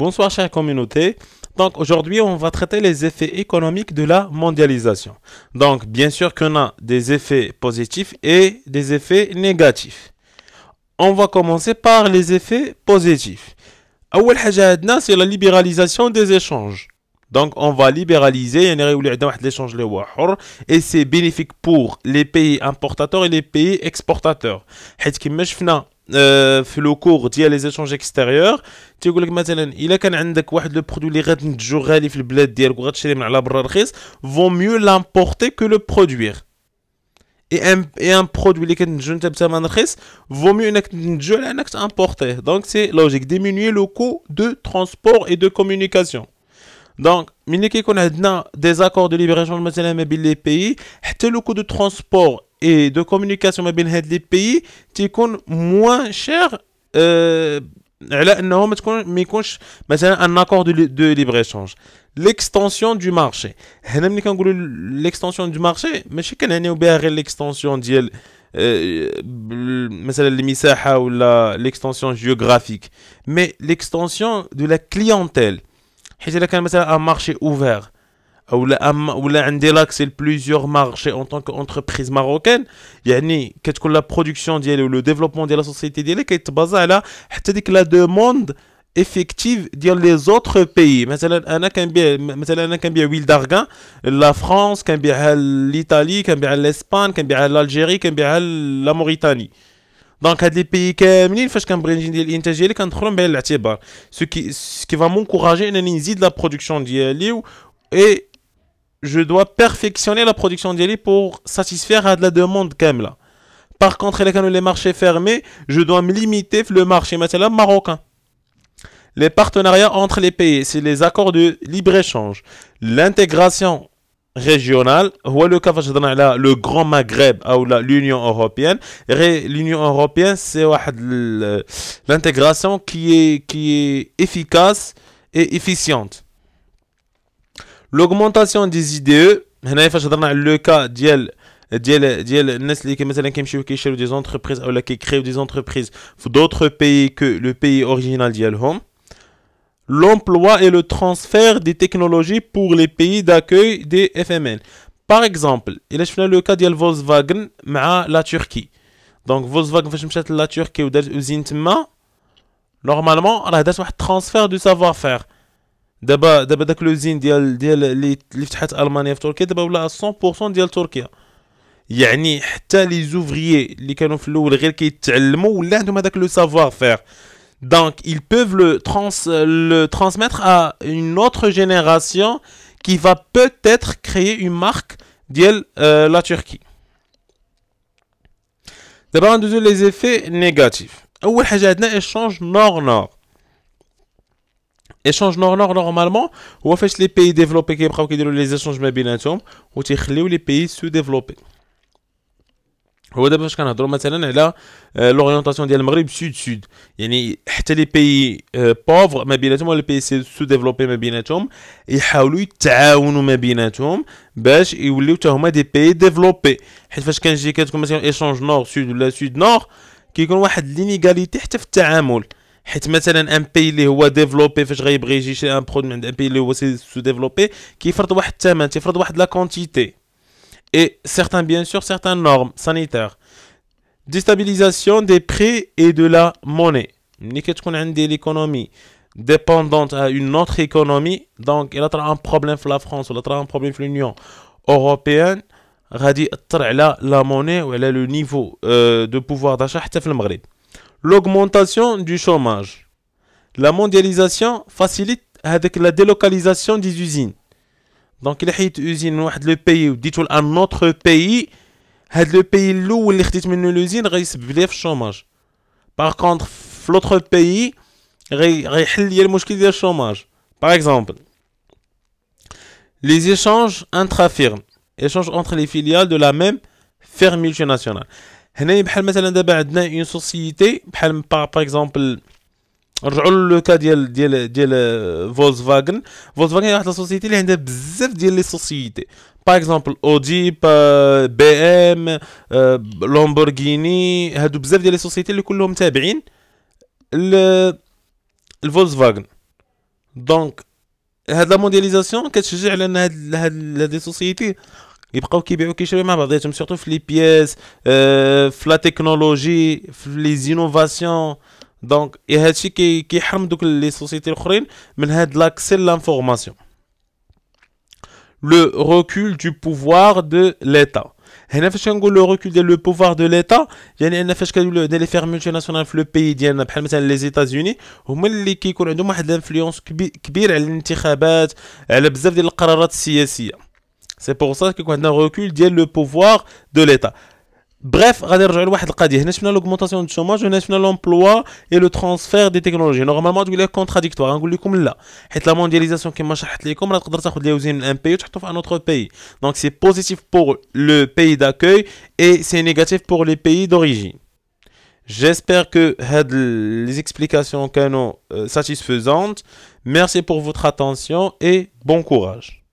Bonsoir chère communauté. Donc aujourd'hui on va traiter les effets économiques de la mondialisation. Donc bien sûr qu'on a des effets positifs et des effets négatifs. On va commencer par les effets positifs. أول حاجة عندنا c'est la libéralisation des échanges. Donc on va libéraliser يعني غيولي عندنا واحد l'échange اللي هو حر et c'est bénéfique pour les pays importateurs et les pays exportateurs. حيت كما شفنا في لو كور ديال لي زيشونج اكستيريور تيقول لك مثلا الا كان عندك واحد لو برودوي اللي غتنتجو غالي في البلاد ديالك وغتشري من على برا رخيص فو ميو لامبورتي كو لو برودوير ان برودوي اللي كتنتجو انت بثمن رخيص فو ميو انك تنتجو على انك تامبورتيه دونك سي لوجيك ديمينوي لو كو دو ترونسبور اي دو كومونيكاسيون. دونك ملي كيكون عندنا دي زاكور دو ليبر ايشونج مثلا ما بين لي بيي حتى لو كو دو ترونسبور et de communication ما بين هاد لي بيي تيكون موان شير على انه ما يكونش مثلا ان اكور دو ليبر ايشونج. ليكستونسيون دو مارشي هنا ملي كنقولوا ليكستونسيون دو مارشي ماشي كنعنيو بها غير ليكستونسيون ديال مثلا المساحه ولا ليكستونسيون جيوغرافيك مي ليكستونسيون دو لا كليونتيل. حيت الا كان مثلا ان مارشي اوفير ولا عندي لاكسي لبليزيور مارشي اون طونك اونتربريز ماروكان يعني كتكون لا برودكسيون ديالي ولو ديفلوبمون ديال لا سوسيتي ديالي كيتبازا على حتى ديك لا دوموند افيكتيف ديال لي زوتر بيي. مثلا انا كنبيع ويل دارغان لا فرانس كنبيعها لإيطالي كنبيعها لإسبان كنبيعها لالجيري كنبيعها لا موريتاني. دونك هاد لي بيي كاملين فاش كنبغي ندير الانتاج ديالي كندخلهم بعين الاعتبار سو كي فا مونكوراجي انني نزيد لا برودكسيون ديالي et je dois perfectionner la production d'Eli pour satisfaire à de la demande كاملة. Par contre, les marchés fermés, je dois me limiter le marché marocain. Les partenariats entre les pays, c'est les accords de libre-échange. L'intégration régionale, le cas le Grand Maghreb ou l'Union européenne. L'Union européenne, c'est l'intégration qui est efficace et efficiente. L'augmentation des IDE هنا فاش هضرنا على لو كا ديال الناس اللي مثلا كيمشيو كيشريو دي زونتربريز اولا كيكريو دي زونتربريز في d'autres pays que le pays original ديالهم. L'emploi et le transfert des technologies pour les pays d'accueil des FMN. Par exemple, إلا شفنا لو كا ديال فولكسفاغن مع لا تركي. دونك فولكسفاغن فاش مشات لا تركي ودارت اوزين تما نورمالمون راه دارت واحد ترانسفير دو سافوار فير. دابا داك لوزين ديال اللي فتحت المانيا في تركيا دابا ولا 100% ديال تركيا. يعني حتى لي زوفريي اللي كانوا في الاول غير كيتعلموا ولا عندهم هذاك لو سافوار فير. دونك ils peuvent le transmettre à une autre génération qui va peut-être créer une marque ديال la Turquie. دابا غندوزو لي زيفي نيجاتيف. اول حاجه عندنا ايشونج نور ايشونج نور نورمالمون هو فاش لي بيي ديفلوبي كيبقاو كيديروا لي زيشونج ما بيناتهم وتيخليو لي بيي سو ديفلوبي. هو دابا فاش كنهضروا مثلا على لورينتاسيون ديال المغرب سود يعني حتى لي بيي بوفر ما بيناتهم ولا بيي سو ديفلوبي ما بيناتهم يحاولوا يتعاونوا ما بيناتهم باش يوليو حتى هما دي بيي ديفلوبي. حيت فاش كنجي كتكون مثلا ايشونج نور سود ولا سود نور كيكون واحد لينيغاليتي حتى في التعامل. حيت مثلا ان بي اللي هو ديفلوبي فاش غيبغي يجي يشري ان برودوي عند ان بي اللي هو سو ديفلوبي كيفرض واحد الثمن تيفرض واحد لا كونتيتي et certains bien sûr certaines normes sanitaires. Déstabilisation des prix et de la monnaie. ملي كتكون عندي l'économie dépendante à une autre économie donc il y a un problème في la France ولا طرا un problème في l'Union européenne غادي يأثر على la monnaie وعلى le niveau de pouvoir d'achat حتى في المغرب. L'augmentation du chômage. La mondialisation facilite avec la délocalisation des usines. Donc, il y a une usine dans un pays ou dans un autre pays. Le pays où il y a l'usine va le chômage. Par contre, l'autre pays va résoudre le problème du chômage. Par exemple, les échanges intra-firmes. Échanges entre les filiales de la même firme multinationale. هنا بحال مثلا دابا عندنا اون سوسيتي بحال باغ اكزومبل نرجعوا لو كا ديال فولكسفاغن هي واحد السوسيتي اللي عندها بزاف ديال لي سوسيتي باغ اكزومبل اودي بي ام لامبورغيني هادو بزاف ديال لي سوسيتي اللي كلهم تابعين الفولكسفاغن. دونك هاد لا موندياليزاسيون كتشجع على ان هاد لي سوسيتي يبقاو كيبيعوا كيشريو مع بعضياتهم سورتو في لي بياس في لا تكنولوجي في لي زينوفاسيون دونك هادشي كيحرم دوك لي سوسيتي الاخرين من هاد لاكسي لانفورماسيون le recul du pouvoir de l'État. هنا فاش كنقول لو ريكول ديال لو بوفوار دو ليتا يعني ان فاش كنقولوا ديال لي فيرم مولتي ناسيونال في لو بيي ديالنا بحال مثلا لي زيتازوني هما اللي كيكون عندهم واحد الانفلونس كبير على الانتخابات على بزاف ديال القرارات السياسيه. سي بور سا كيكون عندنا ريكول ديال لو بوفوار دو ليتا. Bref, غادي نرجعوا لواحد القضيه هنا شفنا l'augmentation du chômage وهنا شفنا l'emploi et le transfert des technologies. نورمالمون تقول لك كونتراديكتوار غنقول لكم لا حيت لا موندياليزاسيون كما شرحت لكم راه تقدر تاخذ لي وزين من ان بي وتحطو في ان اوتر بي دونك سي بوزيتيف بور لو بي داكوي et c'est négatif pour les pays d'origine. J'espère que les explications كانوا satisfaisantes. Merci pour votre attention et bon courage.